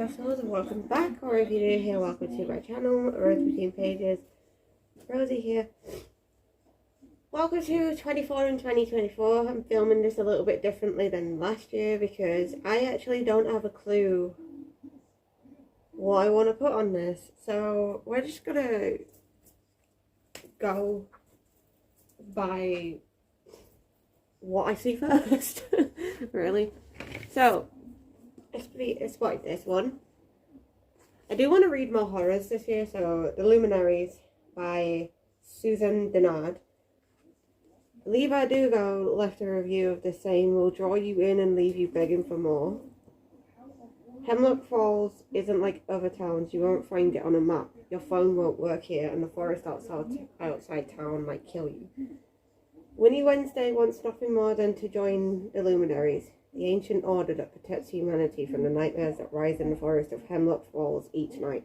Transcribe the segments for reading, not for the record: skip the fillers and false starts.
Crystals, and welcome back, or if you're new here, welcome to my channel, Rose Between Pages. Rosie here. Welcome to 24 and 2024. I'm filming this a little bit differently than last year because I actually don't have a clue what I want to put on this. So we're just gonna go by what I see first, really. So it's like this one. I do want to read more horrors this year, so The Luminaries by Susan Dennard. Levi Dugo left a review of this saying, "Will draw you in and leave you begging for more." Hemlock Falls isn't like other towns. You won't find it on a map. Your phone won't work here, and the forest outside town might kill you. Winnie Wednesday wants nothing more than to join the Luminaries, the ancient order that protects humanity from the nightmares that rise in the forest of Hemlock Falls each night.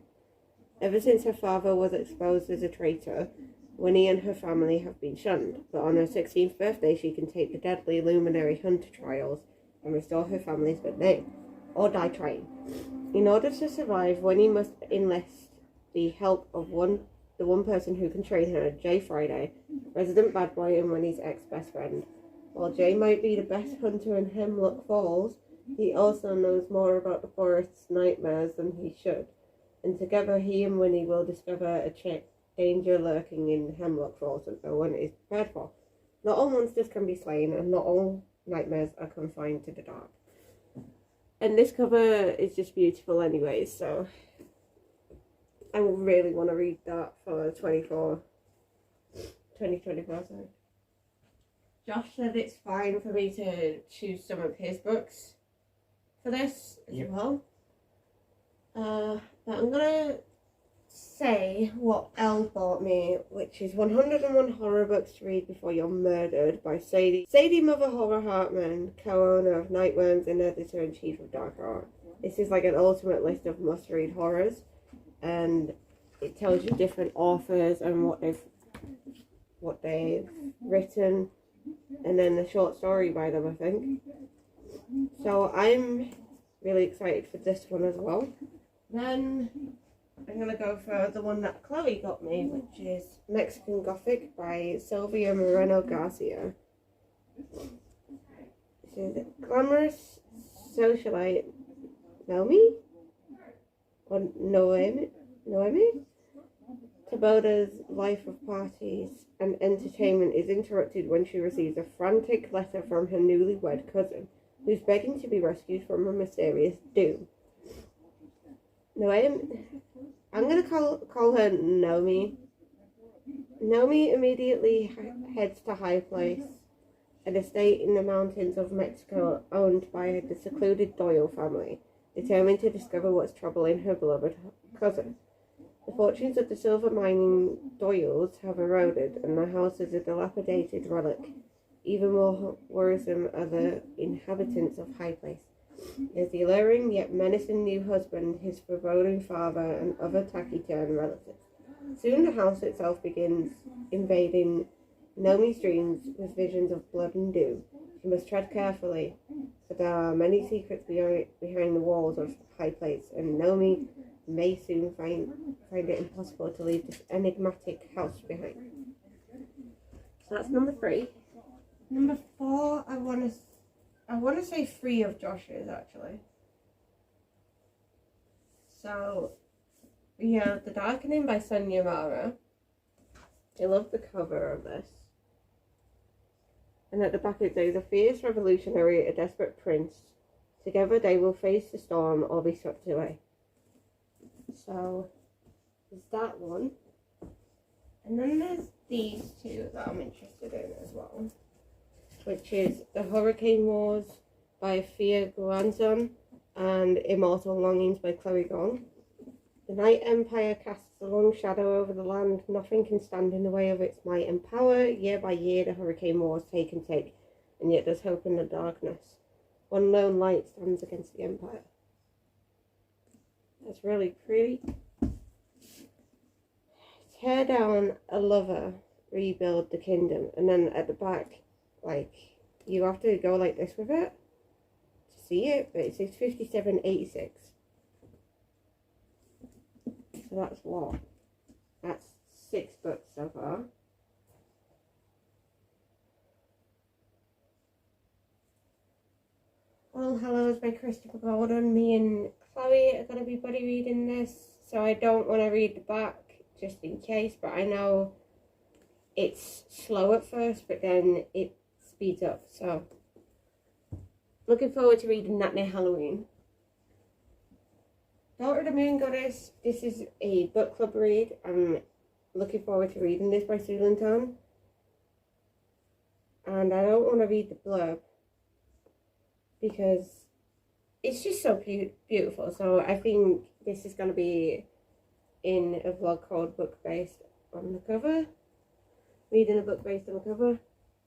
Ever since her father was exposed as a traitor, Winnie and her family have been shunned, but on her 16th birthday she can take the deadly Luminary Hunter trials and restore her family's good name, or die trying. In order to survive, Winnie must enlist the help of the one person who can train her, Jay Friday, resident bad boy and Winnie's ex-best friend. While Jay might be the best hunter in Hemlock Falls, he also knows more about the forest's nightmares than he should, and together he and Winnie will discover a danger lurking in Hemlock Falls that no one is prepared for. Not all monsters can be slain, and not all nightmares are confined to the dark. And this cover is just beautiful anyways, so I really want to read that for 2024, sorry. Josh said it's fine for me to choose some of his books for this as well. But I'm going to say what Elle bought me, which is 101 Horror Books to Read Before You're Murdered by Sadie Mother Horror Hartman, co-owner of Nightworms and editor-in-chief of Dark Art. This is like an ultimate list of must-read horrors, and it tells you different authors and what they've written, and then a short story by them, I think. So I'm really excited for this one as well. Then I'm going to go for the one that Chloe got me, which is Mexican Gothic by Sylvia Moreno Garcia. This is glamorous socialite Noemi? Or Noemi? Taboda's life of parties and entertainment is interrupted when she receives a frantic letter from her newlywed cousin, who's begging to be rescued from a mysterious doom. Noemi, I'm going to call her Nomi. Nomi immediately heads to High Place, an estate in the mountains of Mexico owned by the secluded Doyle family, determined to discover what's troubling her beloved cousin. The fortunes of the silver mining Doyles have eroded, and the house is a dilapidated relic. Even more worrisome are the inhabitants of High Place. There's the alluring yet menacing new husband, his foreboding father, and other taciturn relatives. Soon the house itself begins invading Nomi's dreams with visions of blood and doom. She must tread carefully, for there are many secrets behind the walls of High Place, and Nomi may soon find it impossible to leave this enigmatic house behind. So that's number 3. Number 4, I want to say 3 of Josh's, actually. So we have The Darkening by Sonia Mara. I love the cover of this. And at the back it says, a fierce revolutionary, a desperate prince. Together they will face the storm or be swept away. So there's that one. And then there's these two that I'm interested in as well, which is The Hurricane Wars by Fia Guanzon and Immortal Longings by Chloe Gong. The Night Empire casts a long shadow over the land. Nothing can stand in the way of its might and power. Year by year the hurricane wars take and take, and yet there's hope in the darkness. One lone light stands against the empire. That's really pretty. Tear down a lover, rebuild the kingdom. And then at the back, like, you have to go like this with it to see it, but it says 5786. So that's what? That's 6 books so far. All Hallows by Christopher Gordon. Me and Chloe are going to be buddy reading this. So I don't want to read the back just in case. But I know it's slow at first, but then it speeds up. So looking forward to reading that near Halloween. Daughter of the Moon Goddess. This is a book club read. I'm looking forward to reading this by Sue Linton. And I don't want to read the blurb because it's just so beautiful. So I think this is going to be in a vlog called Book Based on the Cover. Reading a book based on the cover.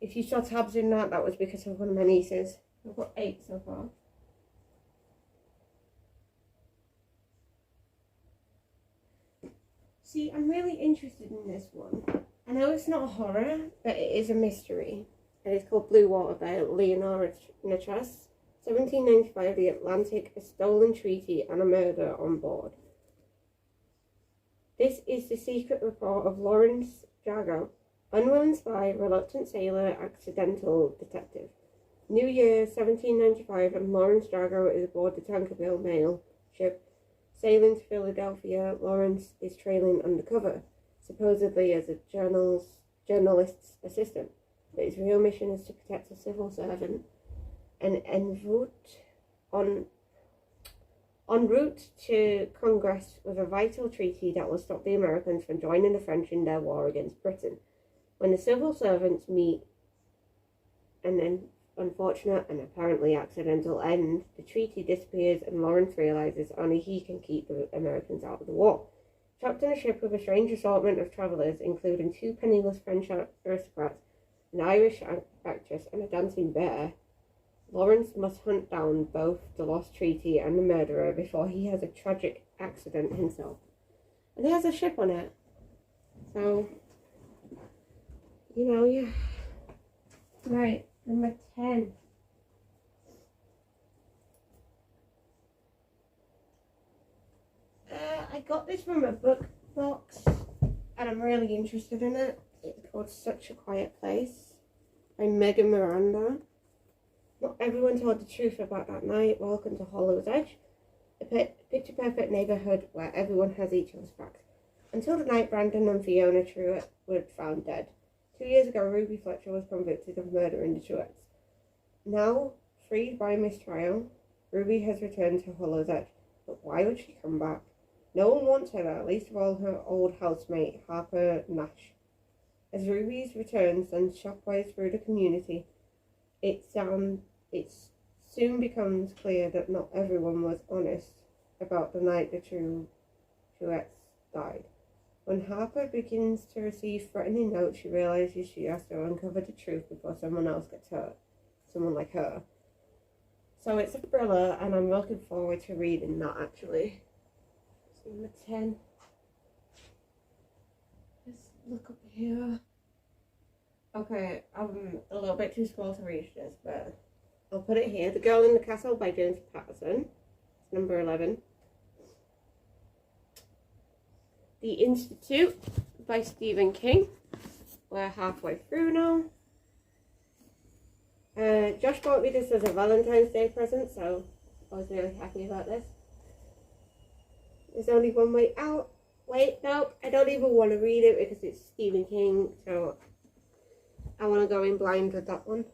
If you saw tabs in that, that was because of one of my nieces. I've got 8 so far. See, I'm really interested in this one. I know it's not a horror, but it is a mystery. And it's called Blue Water by Leonora Natras. 1795, the Atlantic, a stolen treaty and a murder on board. This is the secret report of Lawrence Jago, unwilling spy, reluctant sailor, accidental detective. New Year 1795, and Lawrence Jago is aboard the Tankerville mail ship. Sailing to Philadelphia, Lawrence is trailing undercover, supposedly as a journalist's assistant. But his real mission is to protect a civil servant. And en route to Congress with a vital treaty that will stop the Americans from joining the French in their war against Britain. When the civil servants meet an unfortunate and apparently accidental end, the treaty disappears and Lawrence realizes only he can keep the Americans out of the war. Trapped in a ship with a strange assortment of travellers, including 2 penniless French aristocrats, an Irish actress, and a dancing bear, Lawrence must hunt down both the lost treaty and the murderer before he has a tragic accident himself. And he has a ship on it. So, you know, yeah. Right, number 10. I got this from a book box, and I'm really interested in it. It's called Such a Quiet Place by Megan Miranda. Not everyone told the truth about that night. Welcome to Hollow's Edge, a picture-perfect neighbourhood where everyone has each other's backs. Until the night Brandon and Fiona Truett were found dead. 2 years ago, Ruby Fletcher was convicted of murdering the Truetts. Now, freed by mistrial, Ruby has returned to Hollow's Edge. But why would she come back? No one wants her there, least of all her old housemate, Harper Nash. As Ruby's return sends shockwaves through the community, it soon becomes clear that not everyone was honest about the night the Truetts died. When Harper begins to receive threatening notes, she realizes she has to uncover the truth before someone else gets hurt. Someone like her. So it's a thriller, and I'm looking forward to reading that, actually. So number 10. Let's look up here. Okay, I'm a little bit too small to reach this, but I'll put it here. The Girl in the Castle by James Patterson. It's number 11. The Institute by Stephen King. We're halfway through now. Josh bought me this as a Valentine's Day present, so I was really happy about this. There's only one way out. Wait, nope, I don't even want to read it because it's Stephen King, so I want to go in blind with that one.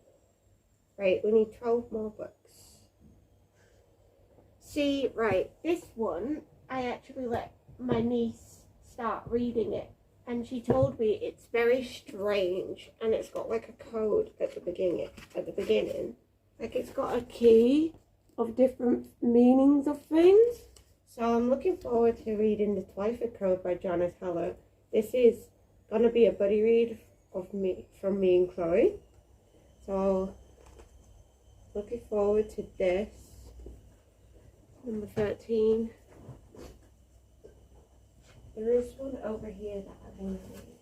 Right, we need 12 more books. See, right, this one, I actually let my niece start reading it, and she told me it's very strange, and it's got like a code at the beginning. Like it's got a key of different meanings of things. So I'm looking forward to reading The Twyford Code by Janice Heller. This is gonna be a buddy read from me and Chloe. So looking forward to this. Number 13. There is one over here that I want to read.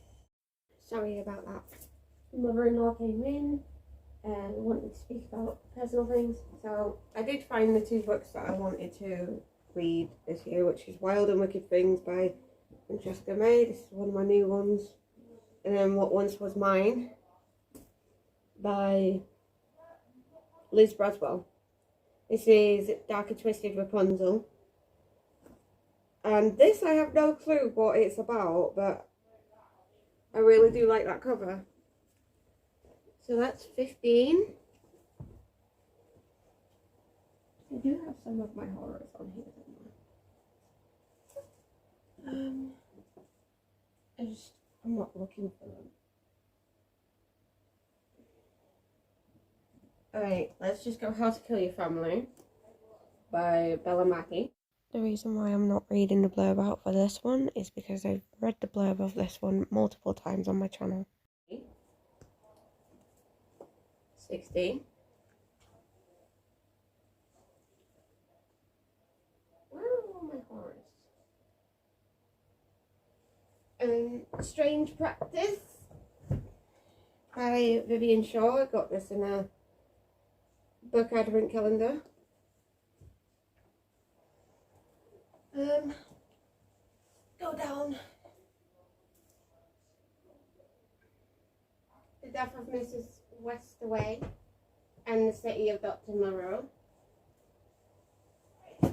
Sorry about that. Mother-in-law came in and wanted to speak about personal things. So I did find the 2 books that I wanted to read this year, which is Wild and Wicked Things by and Jessica made. This is one of my new ones. And then What Once Was Mine by Liz Braswell. This is Dark and Twisted Rapunzel. And this I have no clue what it's about, but I really do like that cover. So that's 15. I do have some of my horrors on here somewhere. I'm not looking for them. Alright, let's just go How to Kill Your Family by Bella Mackie. The reason why I'm not reading the blurb out for this one is because I've read the blurb of this one multiple times on my channel. 16. Where are all my horrors? Strange Practice by Vivian Shaw. I got this in a book advent calendar. Go down. The Death of Mrs. Westaway and The City of Dr. Moreau. I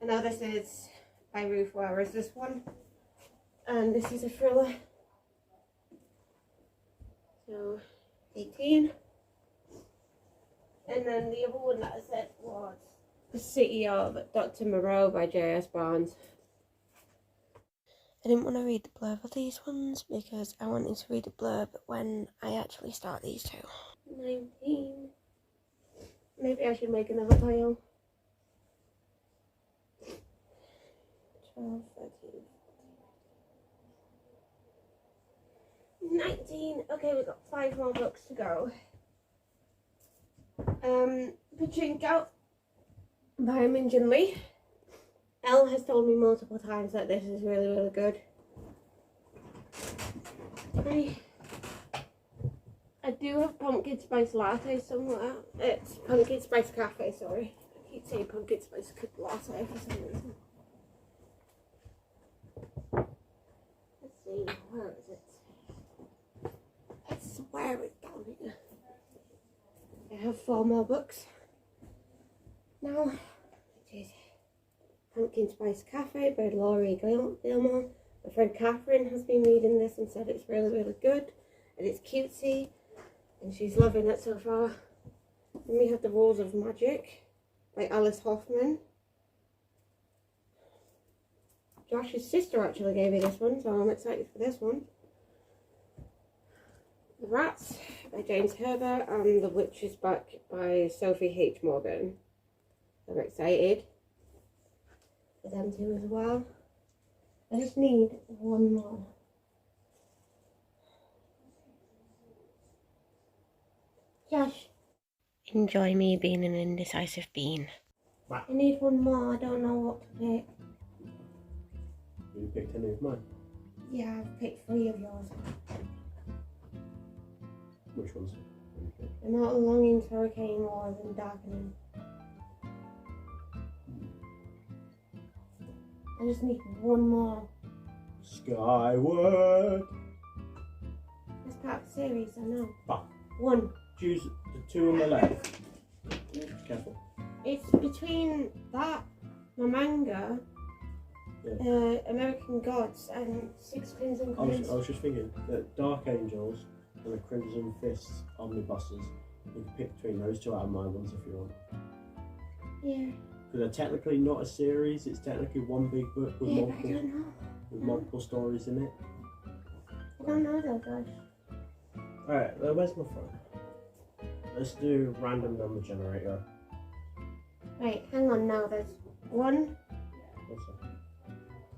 know this is by Ruth Wells, this one, and this is a thriller. So 18. And then the other one that I said was The City of Dr. Moreau by J.S. Barnes. I didn't want to read the blurb of these ones because I wanted to read the blurb when I actually start these two. 19. Maybe I should make another pile. 12, 13. 19. Okay, we've got 5 more books to go. Pachinko by Min Lee. Elle has told me multiple times that this is really, really good. I do have pumpkin spice latte somewhere. It's pumpkin spice cafe, sorry. I keep saying pumpkin spice latte for some reason. Let's see, where is it? I swear it's down here. I have 4 more books now, which is Pumpkin Spice Cafe by Laurie Gilmore. My friend Catherine has been reading this and said it's really, really good and it's cutesy and she's loving it so far. Then we have The Rules of Magic by Alice Hoffman. Josh's sister actually gave me this one, so I'm excited for this one. The Rats by James Herbert and The Witch is Back by Sophie H. Morgan. I'm excited for them two as well. I just need one more. Josh. Enjoy me being an indecisive bean. I need one more, I don't know what to pick. You picked any of mine? Yeah, I've picked 3 of yours. Which ones? Immortal Longings, Hurricane Wars and Darkening. I just need one more. Skyward! It's part of the series, I know. Ah. 1. Choose the 2 on the left. Careful. It's between that, my manga, American Gods, and Six Crimson Coins. I was just thinking that Dark Angels and the Crimson Fists omnibuses, you can pick between those 2 out of my ones if you want. Yeah. Because they're technically not a series, it's technically one big book with, multiple stories in it. I don't know though, gosh. Alright, where's my phone? Let's do random number generator. Right, hang on now, there's 1, What's that?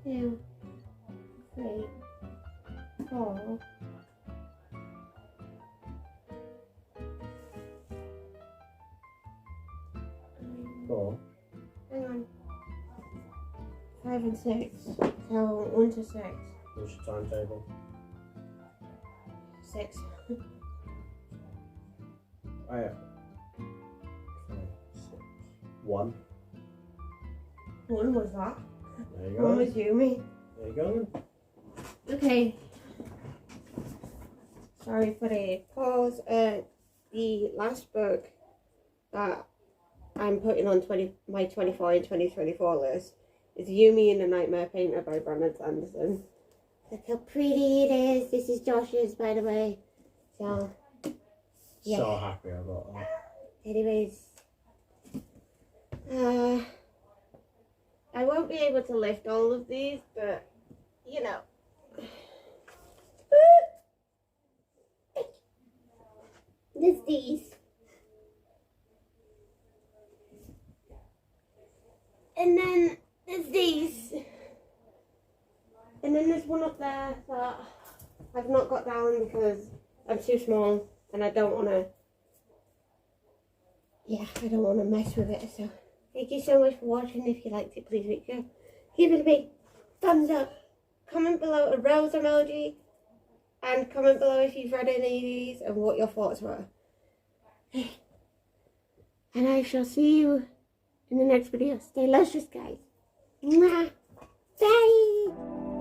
2, 3, 4. Hang on. 5 and 6. So 1 to 6. What's your timetable? 6. Oh yeah. 5, 6. 1. 1 was that. There you go. One was Yumi. There you go. Okay. Sorry for the pause. The last book that I'm putting on my 24 and 2024 list is Yumi and the Nightmare Painter by Brandon Sanderson. Look how pretty it is. This is Josh's, by the way. So, yeah. So happy about that. Anyways, I won't be able to lift all of these, but you know. There's these. And then there's these. And then there's one up there that I've not got down because I'm too small and I don't want to, I don't want to mess with it. So thank you so much for watching. If you liked it, please make sure give it a big thumbs up. Comment below a rose emoji. And comment below if you've read any of these and what your thoughts were. And I shall see you in the next video. Stay luscious, guys. Mwah. Bye.